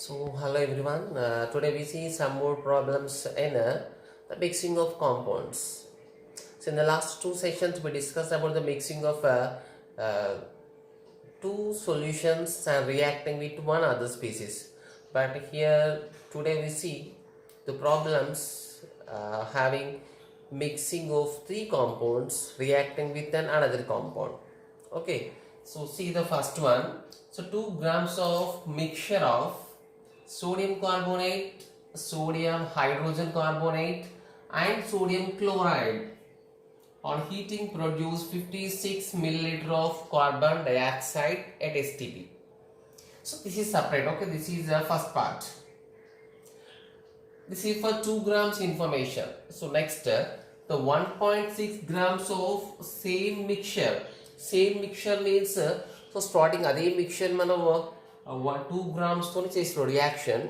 So, hello everyone. Today we see some more problems in the mixing of compounds. So, in the last two sessions, we discussed about the mixing of uh, two solutions and reacting with one other species. But here today we see the problems having mixing of three compounds reacting with another compound. Okay, so see the first one. So 2 grams of mixture of sodium carbonate, sodium hydrogen carbonate and sodium chloride on heating produce 56 milliliter of carbon dioxide at STP. So this is separate. Okay, this is the first part. This is for 2 grams information. So next the 1.6 grams of same mixture. Same mixture means so starting అదే mixture మనం 2 grams తోని చేసిన reaction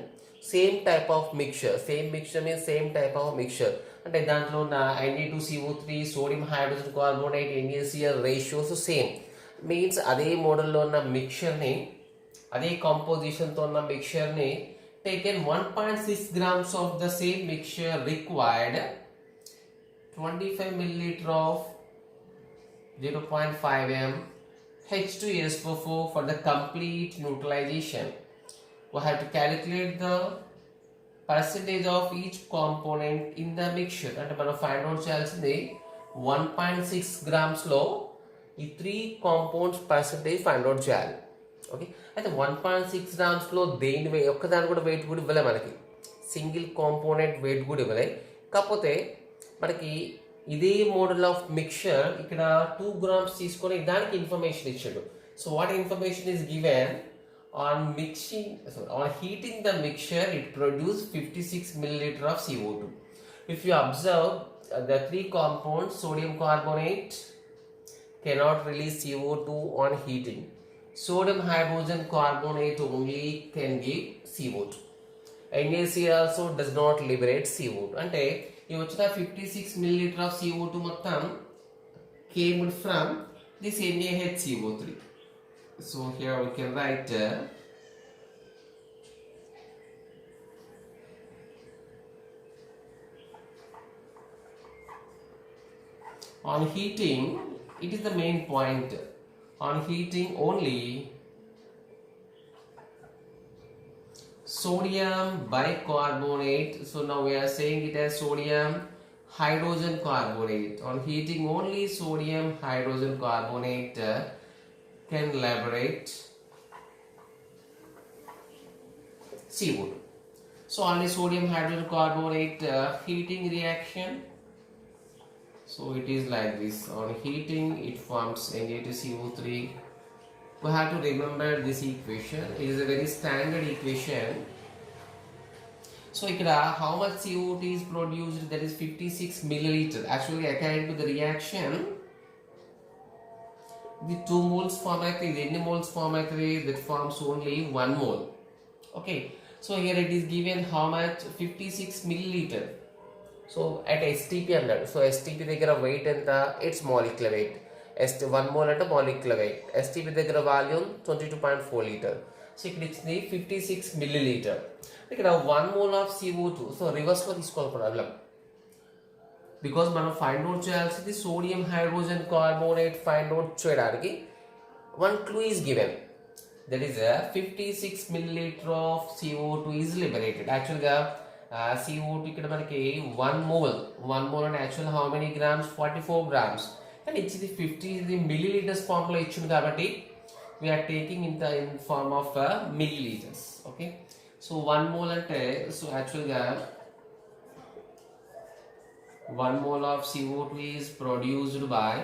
same type of mixture. Same mixture means same type of mixture. అంటే దాంట్లో నా Na2CO3 sodium hydrogen carbonate NaCl ratios same means అదే మోడల్లో ఉన్న మిక్చర్ని అదే కాంపోజిషన్తో ఉన్న మిక్చర్ని taken 1.6 grams of the same mixture required 25 milliliter of 0.5 m H2SO4 for the complete neutralization. We have to calculate the percentage of each component in the mixture. అంటే మనం find out చేయాల్సింది 1.6 grams లో ఈ 3 compounds percentage ఫైండ్ అవుట్ చేయాలి. Okay, అయితే 1.6 grams లో దేని ఒక్కదాని కూడా వెయిట్ కూడా ఇవ్వలే, మనకి సింగిల్ కాంపోనెంట్ వెయిట్ కూడా ఇవ్వలే. కాకపోతే మనకి ఇదే మోడల్ ఆఫ్ మిక్చర్ ఇక్కడ 2 grams తీసుకొని దానికి ఇన్ఫర్మేషన్ ఇచ్చాడు. So what information is given on heating the mixture, it produces 56 milliliter of CO2. If you observe the 3 compounds, sodium carbonate cannot release CO2 on heating. Sodium hydrogen carbonate only can give CO2. NaCl also does not liberate CO2. అంటే ఈ వచ్చిన 56 milliliter of CO2 మొత్తం came from this NaHCO3. So here we can write on heating, it is the main point. On heating only sodium bicarbonate, so now we are saying it as sodium hydrogen carbonate. On heating only sodium hydrogen carbonate can liberate CO2. So only sodium hydrogen carbonate heating reaction. So it is like this. On heating it forms Na2CO3. We have to remember this equation. It is a very standard equation. So ikkada how much CO2 is produced? That is 56 milliliter. Actually according to the reaction, the 2 moles form actually any moles form actually that forms only 1 mole. Okay, so here it is given how much 56 milliliter. So at STP అన్నాడు. So STP దగ్గర wait ఎంత? Its molecular weight. 1 mole అంటే molecular weight. STP దగ్గర volume 22.4 litre. So ఇక్కడ ఇచ్చింది 56 milliliter. ఇక్కడ 1 mole of CO2. So రివర్స్లో తీసుకోవాలి ప్రాబ్లం. బికాస్ మనం ఫైండ్ అవుట్ చేయాల్సింది sodium hydrogen carbonate find out చేయడానికి 1 clue is given. That is 56 milliliter of CO2 is liberated. Actually CO2 ఇక్కడ మనకి 1 mole అంటే actual how many grams 44 grams, కానీ ఇచ్చింది 50 milliliters ఫార్మ్ లో ఇచ్చింది కాబట్టి we're taking in form of milliliters. Okay, so 1 mole అంటే సో యాక్చువల్గా 1 mole of CO2 is produced by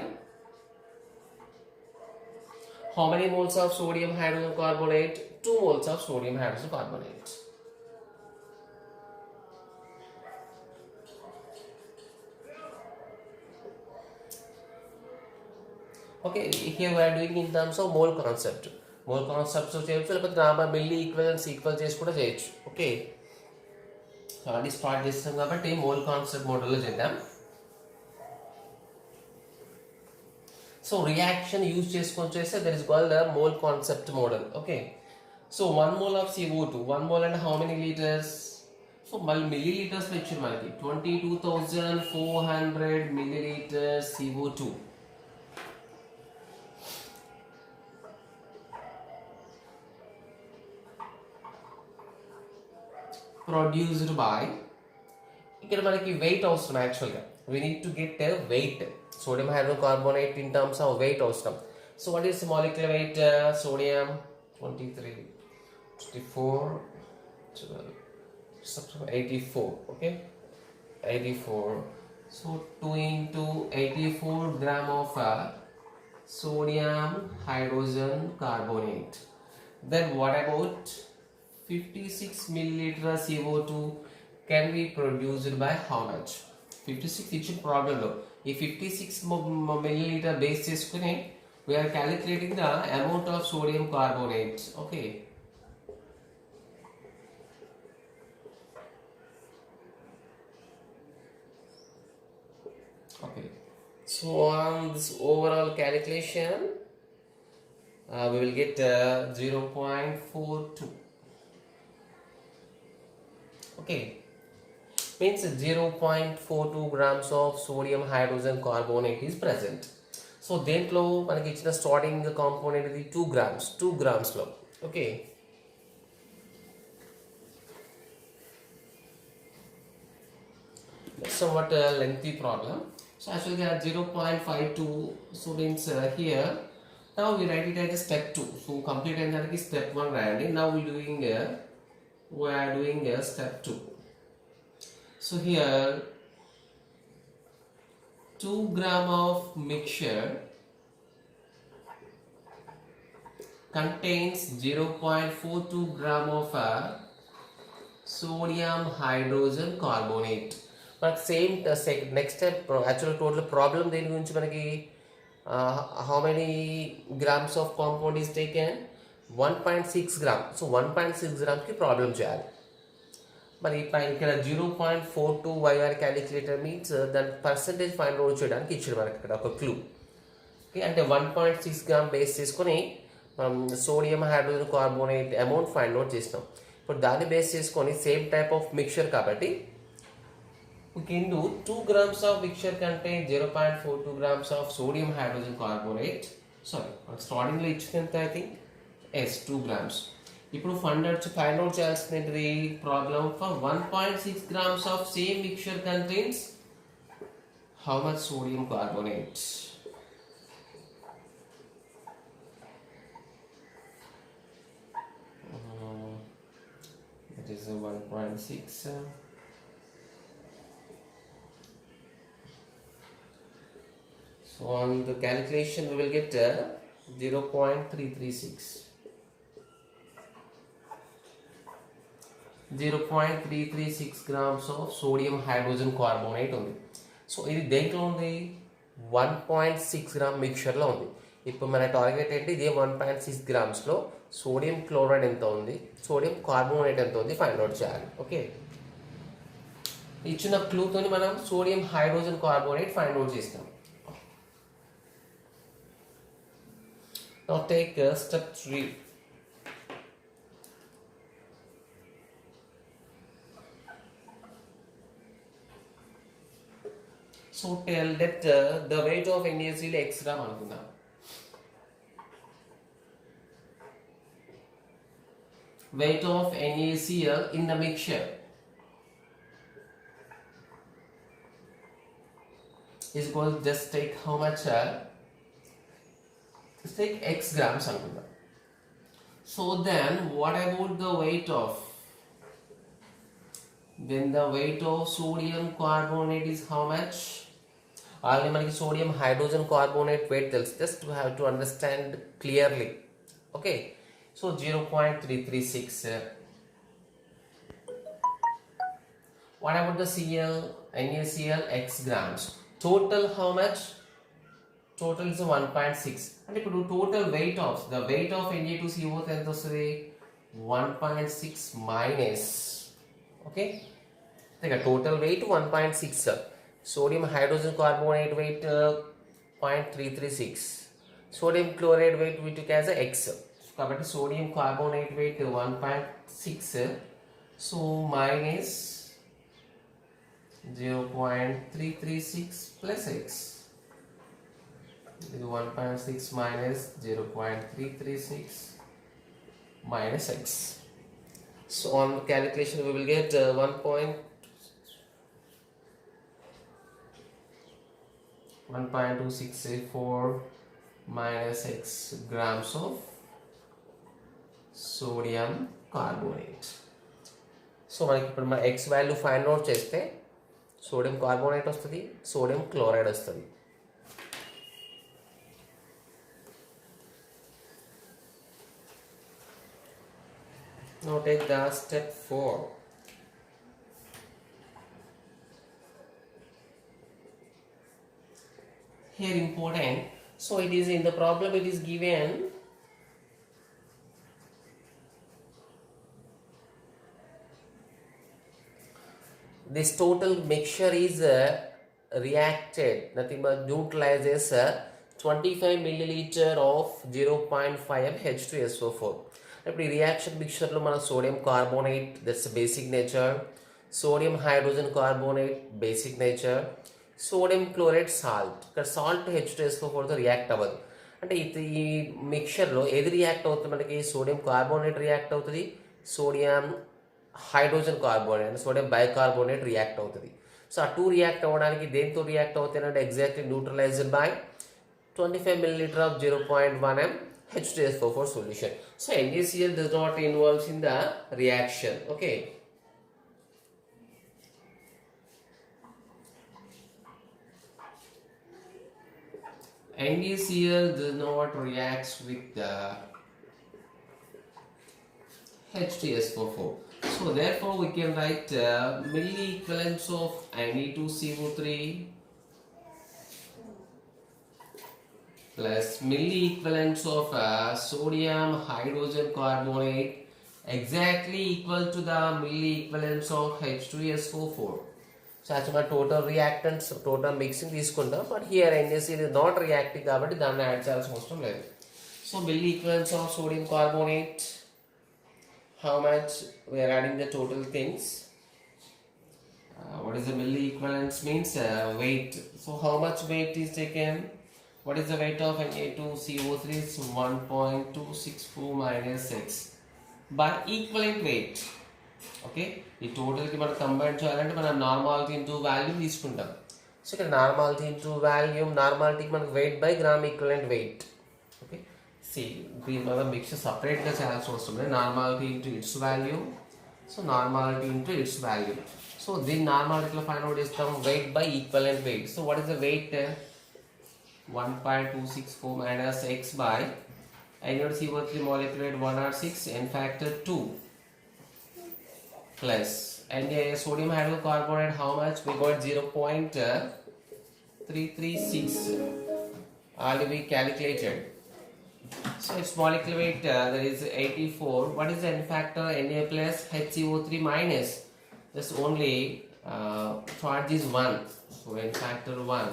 how many moles of sodium hydrogen carbonate? 2 moles of sodium hydrogen carbonate. Okay, here we are doing in terms of mole concept. Mole concept చేయొచ్చు, లేకపోతే normal milli equivalence equal చేసి కూడా చేయొచ్చు. Okay, already start చేస్తాం కాబట్టి mole concept మోడల్లో చేద్దాం. So reaction use చేసుకొని చేస్తే that is called the mole concept model. Okay, So 1 mole of CO2, 1 mole and how many liters? So milliliters లో ఇచ్చారు మనకి 22,400 milliliters CO2 produced by, ఇక్కడ మనకి వెయిట్ అవసరం యాక్చువల్గా. We need to get a weight. Sodium hydrocarbonate in terms of weight అవసరం. So what is molecular weight? Sodium 23, 24, 12, 84. Okay, 84. So 2 into 84 gram of sodium hydrogen carbonate. Then what about 56 milliliter CO2 can be produced by how much? 56 ఇచ్చిన ప్రాబ్లంలో ఈ 56 milliliter base చేసుకుని we are calculating the amount of sodium carbonate. Okay, okay, so on this overall calculation we will get 0.42. Okay, means 0.42 grams of sodium hydrogen carbonate is present. So దేంట్లో మనకి ఇచ్చిన starting component ఇది 2 grams లో. Okay, somewhat lengthy problem. So actually we have 0.52. So means here now we write it as a step 2. So complete and step 1 రాయండి. Now we are doing step 2. So here 2 gram of mixture contains 0.42 gram of sodium hydrogen carbonate. But same next step actually total problem దేని గురించి మనకి how many grams of compound is taken? 1.6 gram. So 1.6 grams కి problem చేయాలి. మరి ఇక్కడ 0.42 YR calculator means దాని percentage find out చేయడానికి ఇచ్చాడు మనకి ఇక్కడ ఒక క్లూ. ఓకే, అంటే 1.6 గ్రామ్ బేస్ చేసుకొని మనం sodium hydrogen carbonate amount find out చేసినాం. ఇప్పుడు దాన్ని బేస్ చేసుకొని సేమ్ టైప్ ఆఫ్ మిక్చర్ కాబట్టి we can do 2 grams of mixture contain 0.42 grams of sodium hydrogen carbonate. Sorry, starting లో ఇచ్చినంత I think yes 2 grams. ఇప్పుడు ఫైండ్ అవుట్ చేయాల్సినది problem for 1.6 grams of same mixture contains how much sodium carbonate? That is 1.6. So on the calculation we will get 0.336. 0.336 grams of sodium hydrogen carbonate ఉంది. So ఇది దేంట్లో ఉంది? 1.6 gram మిక్చర్లో ఉంది. ఇప్పుడు మన target ఏంటి? ఇది 1.6 గ్రామ్స్లో సోడియం క్లోరైడ్ ఎంత ఉంది, సోడియం కార్బోనేట్ ఎంత ఉంది ఫైండ్ అవుట్ చేయాలి. ఓకే, ఇచ్చిన క్లూతోని మనం sodium hydrogen carbonate find out చేస్తాం. Now take step 3. So tell that the weight of NaCl x gram అనుకుందాం. Weight of NaCl in the mixture is going to just take how much? Just take x grams అనుకుందాం. So then what about the weight of? Then the weight of sodium carbonate is how much? Already మనకి sodium hydrogen carbonate weight తెలుసు. Just to have to understand clearly. Okay. So 0.336. What about the Cl? NaCl x grams. Total how much? Total is 1.6. And ఇప్పుడు total weight of the weight of Na2CO ఎంత వస్తుంది? 1.6 minus. Okay. Like a total weight 1.6. Sodium hydrogen carbonate weight 0.336. Sodium chloride weight we took as a x. కాబట్టి sodium carbonate weight 1.6, so minus 0.336 plus x. This is 1.6 minus 0.336 minus x. So on calculation we will get 1.264 minus x grams of sodium carbonate. So మనకి ఇప్పుడు మన x value find out చేస్తే sodium carbonate వస్తుంది, sodium chloride వస్తుంది. Now take the step 4. Here important, so it is in the problem it is given this total mixture is reacted, nothing but neutralizes 25 milliliter of 0.5 m H2SO4. ఇప్పుడు ఈ reaction మిక్చర్లో మన sodium carbonate that's basic nature, sodium hydrogen carbonate basic nature, sodium chloride salt. ఇక్కడ salt H2SO4తో react అవ్వదు. అంటే ఈ మిక్చర్లో ఏది react అవుతుంది మనకి? సోడియం కార్బోనేట్ రియాక్ట్ అవుతుంది, సోడియం హైడ్రోజన్ కార్బోనేట్ అంటే సోడియం బైకార్బోనేట్ రియాక్ట్ అవుతుంది. సో ఆ టూ రియాక్ట్ అవ్వడానికి దేంతో రియాక్ట్ అవుతాయి అంటే exactly neutralised by 25 milliliter of 0.1 m H2SO4 solution. So NaCl does not involve in the reaction. Okay. NaCl does not react with the H2SO4. So therefore we can write milli equivalents of Ne2CO3 plus milli equivalents of sodium hydrogen carbonate exactly equal to the milli equivalents of H2SO4. So as my total reactants, total mixing తీసుకుంటాం, but here NaCl is not reacting కాబట్టి దాన్ని add చేయాల్సిన అవసరం లేదు. So milli equivalents of sodium carbonate, how much we are adding the total things. What is the milli equivalents means weight. So how much weight is taken? What is the weight of Na2CO3? Is 1.264 minus x by equivalent weight. Okay, ఈ టోటల్కి మనం combine చేయాలంటే మనం normality into volume తీసుకుంటాం. So ఇక్కడ normality into volume, నార్మాలిటీకి మనకు weight by gram equivalent weight. Okay, see దీని మనం మిక్చర్ సపరేట్గా చేయాల్సిన అవసరం లేదు. Normality into its volume, so normality into its volume. So దీన్ని నార్మాలిటీలో ఫైండ్ అవుట్ చేస్తాం weight by equivalent weight. So what is the weight? 1.264 minus x by NaCO3 molecular weight 106 n factor 2 plus sodium hydrocarbonate, how much? We got 0.336 already we calculated. So its molecular weight there is 84. What is the n factor? Na plus HCO3 minus, just only charge is 1, so n factor 1.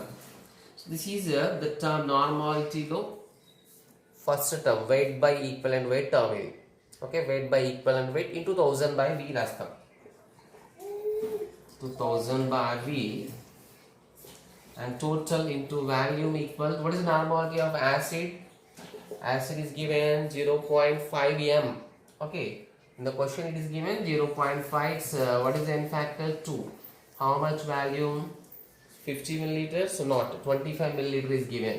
This is the term normality lo first term, weight by equivalent weight term ఇది. Okay, weight by equivalent weight into 1000 by V రాస్తాం. 2000 by V and total into volume equal. What is the normality of acid? Acid is given 0.5 m. Okay, in the question it is given 0.5. What is the n factor? 2. How much volume? 50 milliliters, so not 25 milliliter is given.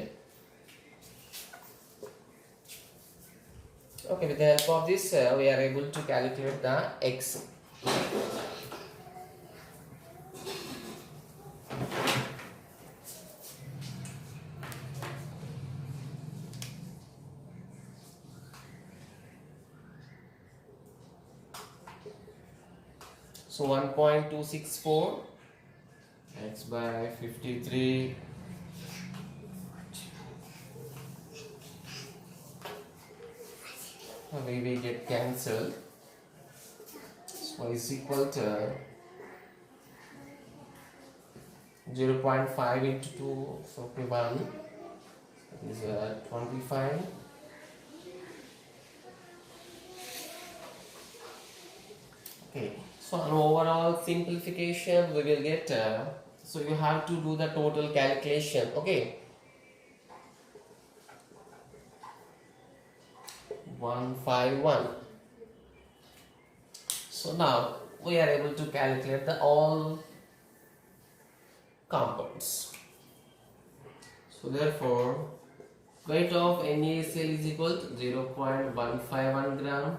Okay, with the help of this we are able to calculate the x. So 1.264 x by 53 we get cancelled. So is equal to 0.5 into 2, so 1 is 25 Okay, so an overall simplification we will get, so you have to do the total calculation. Okay, 151. So now we are able to calculate the all compounds. So therefore weight of NaCl is equal to 0.151 gram.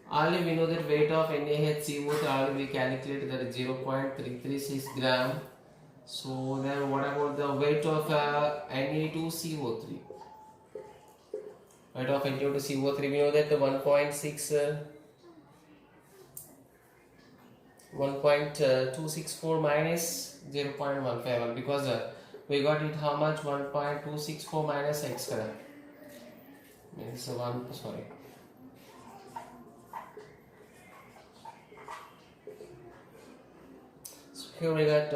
Already we know that weight of NaHCO already we calculated that is 0.336 gram. So then what about the weight of Na2CO3? Weight of Na2CO3 we know that the 1.264 minus 0.151 because we got it how much 1.264 minus x means one sorry. So here we got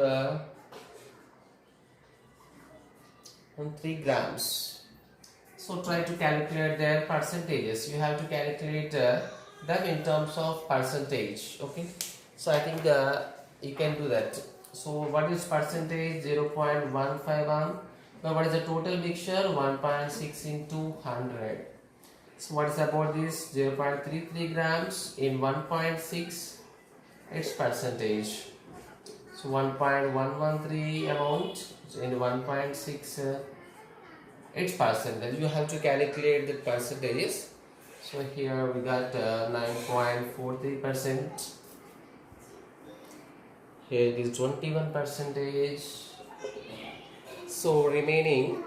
3 grams. So try to calculate their percentages. You have to calculate them in terms of percentage. Okay. So I think you can do that. So what is percentage? 0.151. Now what is the total mixture? 1.6 into 100. So what is about this? 0.33 grams in 1.6. Its percentage. So 1.113 amount in 1.6. Its percentage. You have to calculate the percentages. So here we got 9.43%. Here it is 21%. So remaining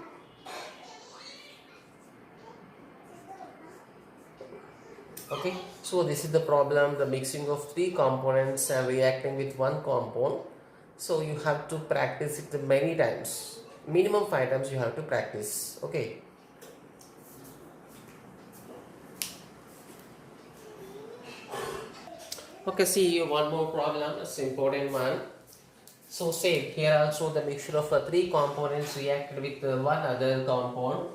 okay. So this is the problem, the mixing of 3 components and reacting with 1 compound. So you have to practice it many times. Minimum 5 times you have to practice. Okay. Okay, see one more problem, it's an important one. So say here also the mixture of 3 components reacted with 1 other compound.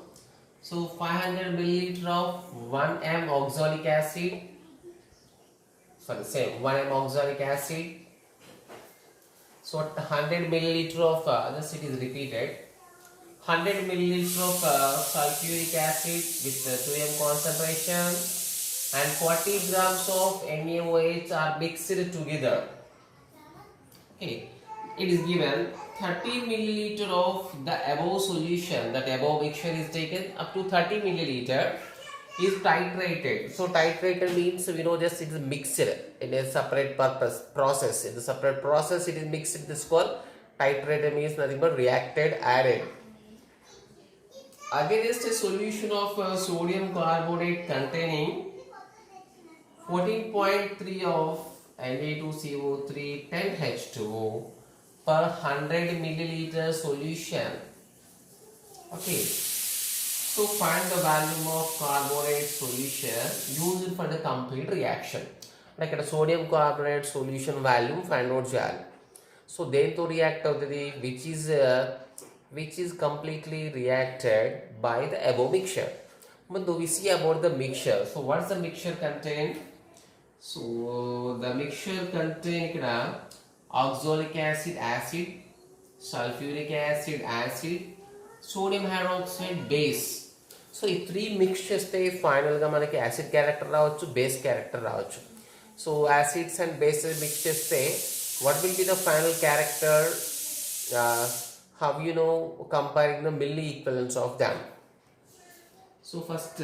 So 500 milliliter of 1m oxalic acid, sorry, say 1m oxalic acid. So 100 milliliter of this it is repeated. 100 milliliter of sulfuric acid with 2m concentration and 40 grams of NaOH are mixed together. Okay, it is given 30 milliliter of the above solution, that above mixture is taken up to 30 milliliter is titrated. So titrated means we know just it is mixed in a separate process. In the separate process it is mixed. This called titrated means nothing but reacted, added. Against a solution of sodium carbonate containing 14.3 of Na2CO3 10H2O per 100 milliliter solution. Okay. So find the volume of carbonate solution used for the complete reaction. Like a sodium carbonate solution volume find out చేయాలి. So దేంతో react అవుతుంది which is completely reacted by the above mixture. But we see about the mixture. So what's the mixture contain? So the mixture contain ikkada oxalic acid, sulfuric acid, sodium hydroxide base. So ఈ 3 mix చేస్తే final గా మనకి acid character రావచ్చు, base character రావచ్చు. So acids and bases mix చేస్తే what will be the final character? How you know comparing the milli equivalents of them? So first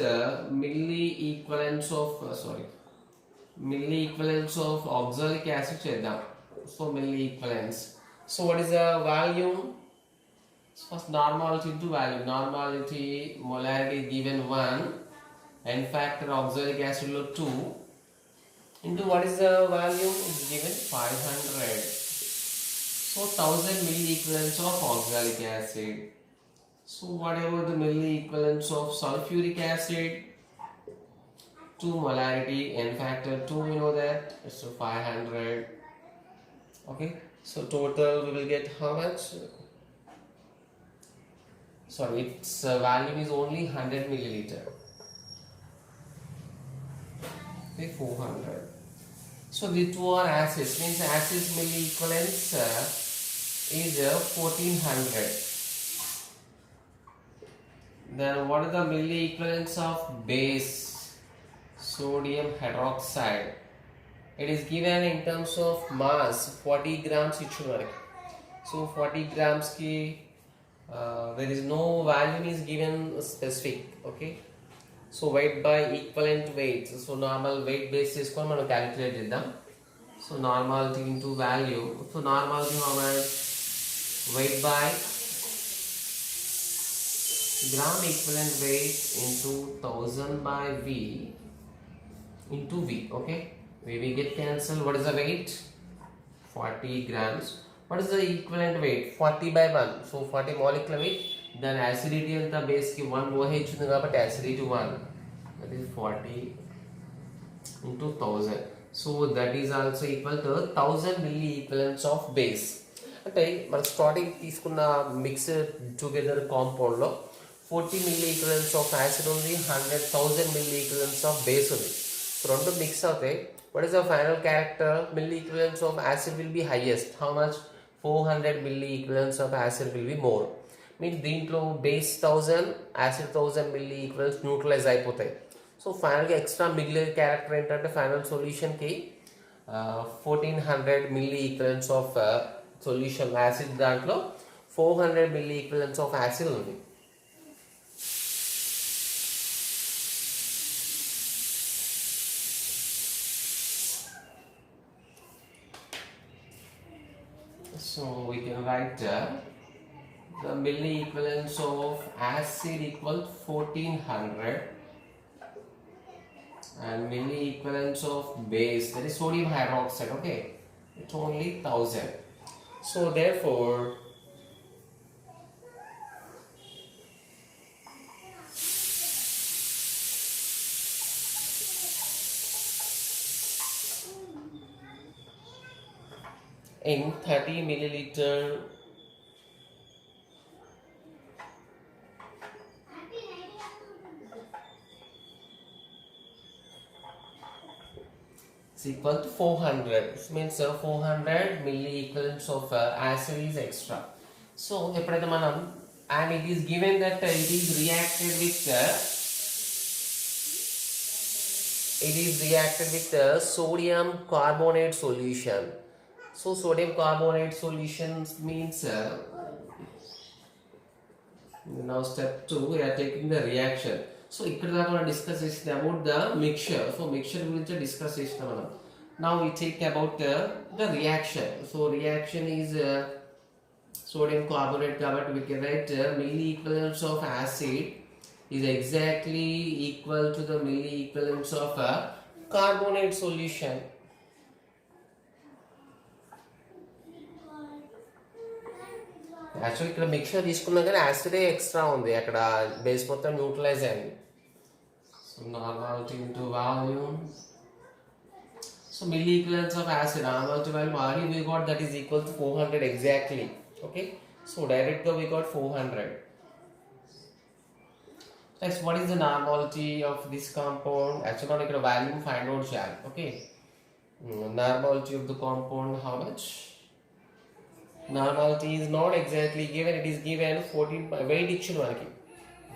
milli equivalents of oxalic acid చేద్దాం. So milli equivalents. So what is the volume? First normality into value. Normality molarity given 1 and factor oxalic acid load 2 into what is the volume is given 500. So 1000 milli equivalents of oxalic acid. So whatever the milli equivalents of sulfuric acid, 2 molarity and factor 2 we know that it's 500. Okay, so total we will get how much? Sorry, its volume is only 100 milliliter. Okay, 400. So the two are acids, means acid milli equivalence is 1400. Then what are the milli equivalents of base? Sodium hydroxide. It is given in terms of mass 40 grams each one. So 40 grams ki there is no value is given specific. Okay. So weight by equivalent weight. So normal weight basis ko మనం calculate చేద్దాం. So normality into value. So normality how much? Weight by gram equivalent weight into 1000 by V into V. Okay. We get cancelled. What is the weight? 40 grams. What is the equivalent weight? 40 by 1. So 40 molecular weight. Then acidity and the base ki 1 OH ఉంది కాబట్టి acidity 1. That is 40 into 1000. So that is also equal to 1000 milli equivalents of base. అంటే మన starting తీసుకున్న mixed together compound లో 40 milli equivalents of acid ఉంది, 100,000 milli equivalents of base ఉంది. So రెండు mix అవుతాయి. What is the final character? Milli equivalents of acid will be highest. How much? 400 milli equivalents of acid will be more. Means దీంట్లో base 1000, acid 1000 milli equivalents neutralize అయిపోతాయి. So ఫైనల్గా extra మిగిలిన character ఏంటంటే final సొల్యూషన్కి 1400 milli equivalents of solution acid, దాంట్లో 400 milli equivalents of acid ఉంది. So we can write the milli equivalents of acid equal 1400 and milli equivalents of base, that is sodium hydroxide. Okay, it's only 1000. So therefore in 30 milliliter is equal to 400. This means 400 milli equivalents of acid is extra. So eppadaithe manam, and it is given that it is reacted with sodium carbonate solution. So sodium carbonate solutions means now step 2 we are taking the reaction. So ikkada daaka మనం discuss చేసింది about the mixture. So mixture గురించి discuss చేసినాం మనం. Now we take about the reaction. So reaction is sodium carbonate కాబట్టి we can write milli equivalents of acid is exactly equal to the milli equivalents of carbonate solution. Actually ఇక్కడ mixture తీసుకున్నాం కానీ యాసిడే extra ఉంది, అక్కడ base మొత్తం neutralise అయింది. So normality into volume. So milli equivalence of acid normality volume already we got that is equal to 400 exactly. Okay, so direct we got 400. Next, what is the normality of this compound? Actually మనం ఇక్కడ volume find out చేయాలి. Okay, normality of the compound how much? Normality is not exactly given, it is given 14 weight ఇచ్చింది మనకి,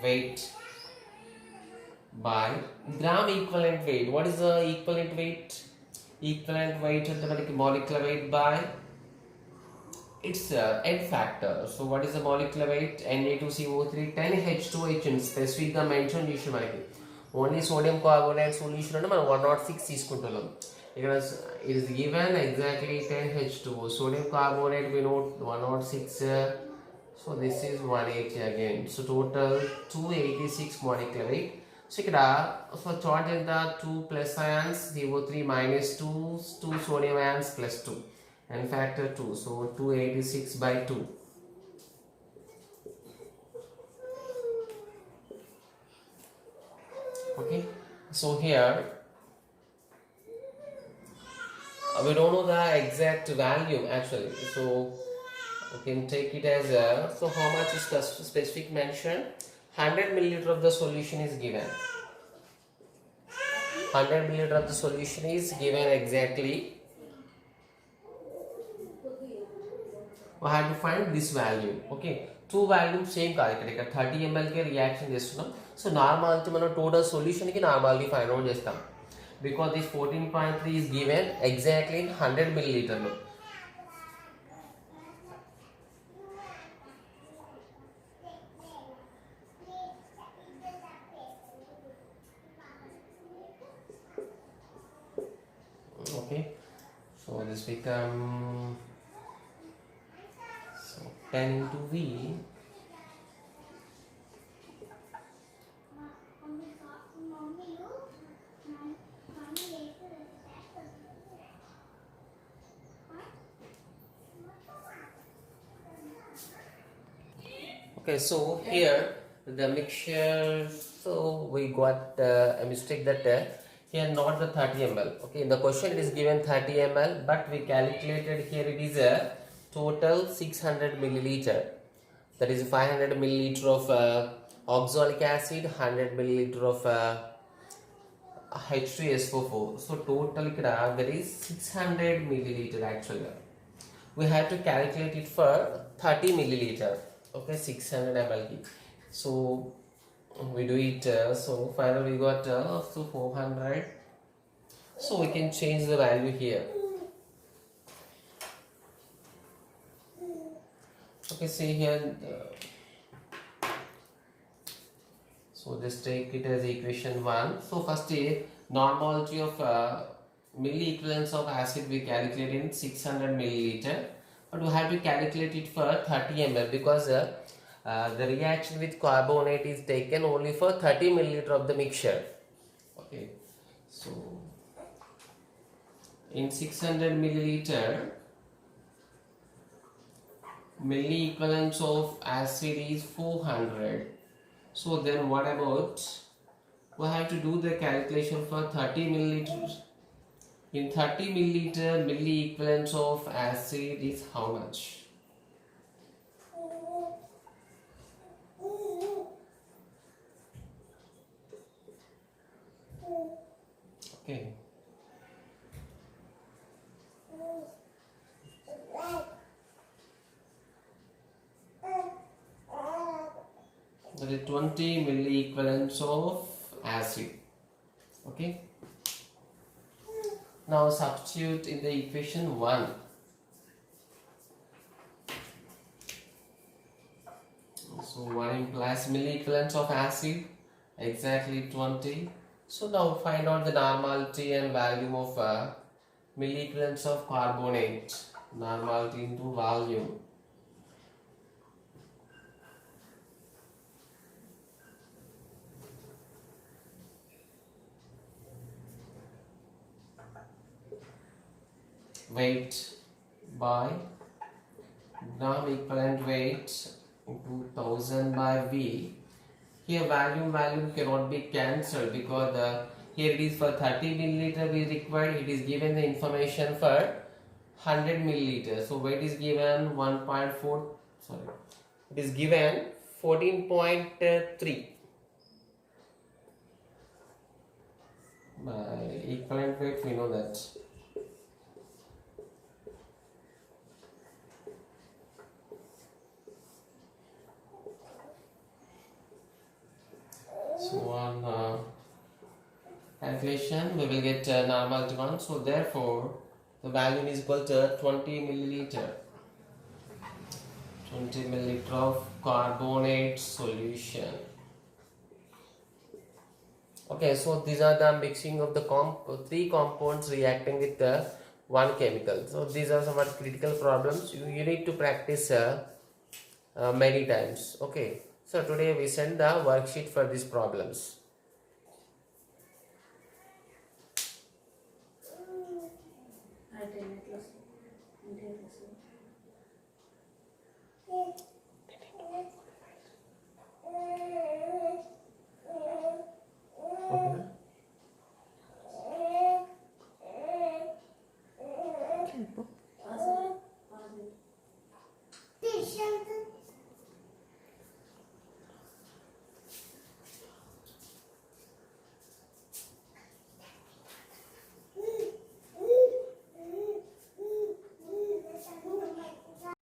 weight by gram equivalent weight. What is the equivalent weight? Equivalent weight అంటే మనకి molecular weight by its N factor. So what is the molecular weight? Na2CO3 10H2H specific గా mention చేసి మనకి only sodium carbonate solution అంటే మనం 106 తీసుకుంటున్నాం. ఇక్కడ it is given exactly 10H2O. Sodium carbonate we know 106. So this is 180 again. So total 286 molecular weight. So ఇక్కడ for charge ఎంత 2 plus ions, CO3 minus 2 sodium ions plus 2 and factor 2. So 286 by 2. Okay, so here we don't know the exact value actually, so we can take it as so how much is specific mention? 100 milliliter of the solution is given. 100 milliliter of the solution is given exactly. We have to find this value. Okay, two values same కాదు ఇక్కడ 30 ml కి reaction చేస్తున్నాం. So normality మనం total solution కి normality find out చేస్తాం. Because this 14.3 is given exactly in 100 milliliter లో. Okay, so this become 10 into V. Okay, so here the mixture, so we got a mistake that here not the 30 ml. Okay, in the question it is given 30 ml, but we calculated here it is a total 600 milliliter. That is 500 milliliter of oxalic acid, 100 milliliter of H2SO4. So total there is 600 milliliter actually. We have to calculate it for 30 milliliter. Okay, 600 ml. So we do it. So finally we got so 400. So we can change the value here. Okay, see here. So just take it as equation 1. So first normality of milli equivalents of acid we calculate in 600 milliliter, but we have to calculate it for 30 ml because the reaction with carbonate is taken only for 30 milliliter of the mixture. Okay, so in 600 milliliter, milli equivalents of acid is 400. So then what about, we have to do the calculation for 30 milliliters. In 30 milliliter, milli equivalents of acid is how much? Okay. That is 20 milli equivalents of acid. Okay. Now substitute in the equation 1. So 1 implies milli equivalents of acid, exactly 20. So now find out the normality and volume of milli equivalents of carbonate. Normality into volume. Weight by gram equivalent weight into 1000 by V. Here volume cannot be cancelled because here it is for 30 milliliter we required, it is given the information for 100 milliliter. So weight is given 1.4, sorry, it is given 14.3 by equivalent weight, we know that. So on calculation we will get normality 1. So therefore the value is equal to 20 milliliter. 20 milliliter of carbonate solution. Okay, so these are the mixing of the three compounds reacting with the one chemical. So these are some critical problems you need to practice many times. Okay, so today we send the worksheet for these problems. Okay.